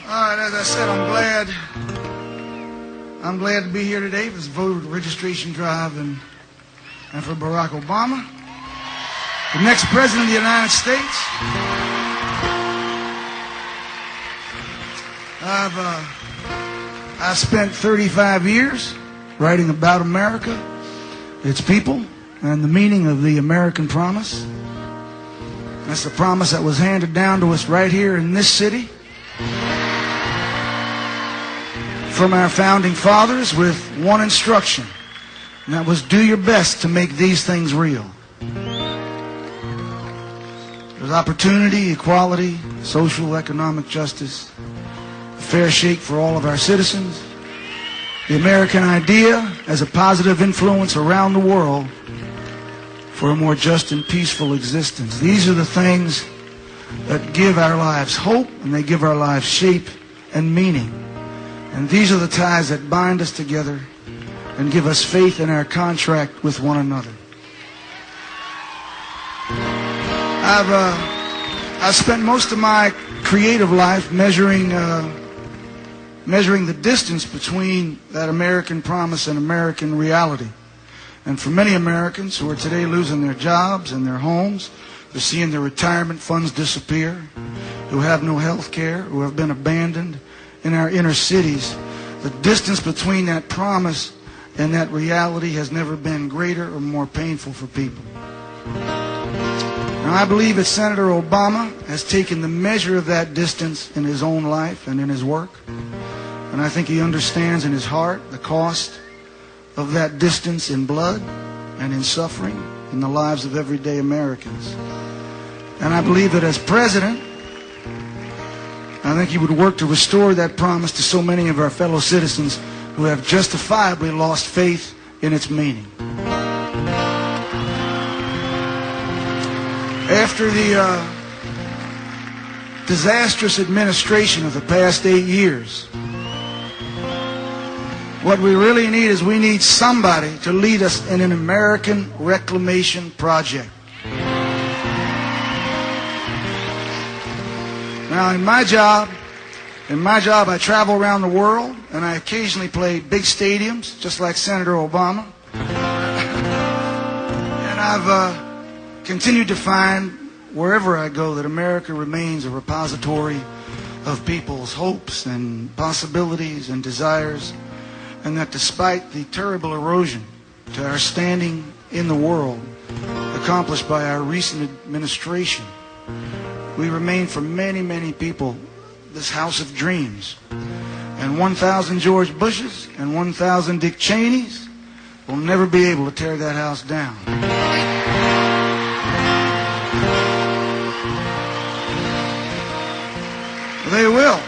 All right, as I said, I'm glad to be here today for this voter registration drive and for Barack Obama, the next president of the United States. I've spent 35 years writing about America, its people, and the meaning of the American promise. That's the promise that was handed down to us right here in this city from our founding fathers with one instruction, and that was do your best to make these things real. There's opportunity, equality, social, economic justice, a fair shake for all of our citizens, the American idea as a positive influence around the world for a more just and peaceful existence. These are the things that give our lives hope, and they give our lives shape and meaning. And these are the ties that bind us together and give us faith in our contract with one another. I've spent most of my creative life measuring the distance between that American promise and American reality. And for many Americans who are today losing their jobs and their homes, they're seeing their retirement funds disappear, who have no health care, who have been abandoned in our inner cities, the distance between that promise and that reality has never been greater or more painful for people. Now, I believe that Senator Obama has taken the measure of that distance in his own life and in his work. And I think he understands in his heart the cost of that distance in blood and in suffering in the lives of everyday Americans. And I believe that as president, I think he would work to restore that promise to so many of our fellow citizens who have justifiably lost faith in its meaning. After the disastrous administration of the past 8 years, what we really need is we need somebody to lead us in an American reclamation project. Now, in my job, I travel around the world, and I occasionally play big stadiums, just like Senator Obama. And I've continued to find, wherever I go, that America remains a repository of people's hopes and possibilities and desires, and that despite the terrible erosion to our standing in the world accomplished by our recent administration, we remain for many, many people this house of dreams. And 1,000 George Bushes and 1,000 Dick Cheneys will never be able to tear that house down. They will.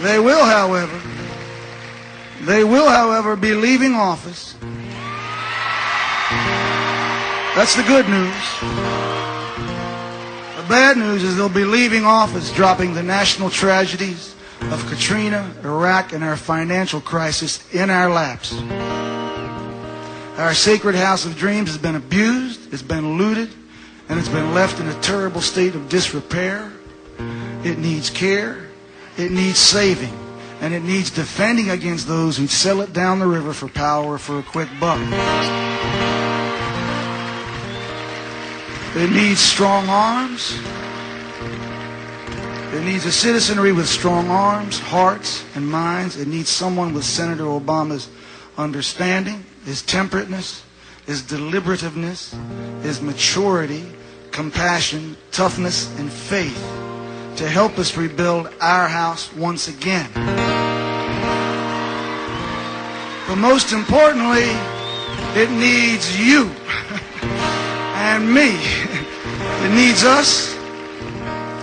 They will, however, be leaving office. That's the good news. The bad news is they'll be leaving office dropping the national tragedies of Katrina, Iraq, and our financial crisis in our laps. Our sacred house of dreams has been abused, it's been looted, and it's been left in a terrible state of disrepair. It needs care, it needs saving, and it needs defending against those who sell it down the river for power or for a quick buck. It needs strong arms. It needs a citizenry with strong arms, hearts, and minds. It needs someone with Senator Obama's understanding, his temperateness, his deliberativeness, his maturity, compassion, toughness, and faith to help us rebuild our house once again. But most importantly, it needs you and me. It needs us.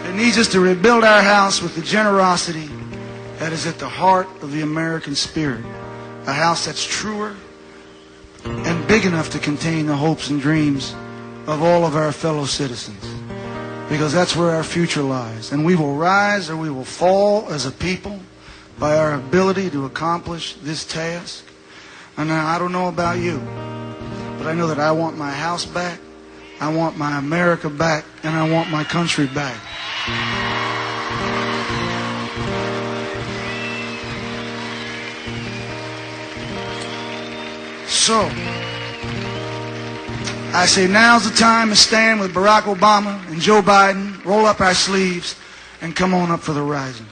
It needs us to rebuild our house with the generosity that is at the heart of the American spirit. A house that's truer and big enough to contain the hopes and dreams of all of our fellow citizens. Because that's where our future lies. And we will rise or we will fall as a people by our ability to accomplish this task. And now, I don't know about you, but I know that I want my house back, I want my America back, and I want my country back. So, I say now's the time to stand with Barack Obama and Joe Biden, roll up our sleeves, and come on up for the rising.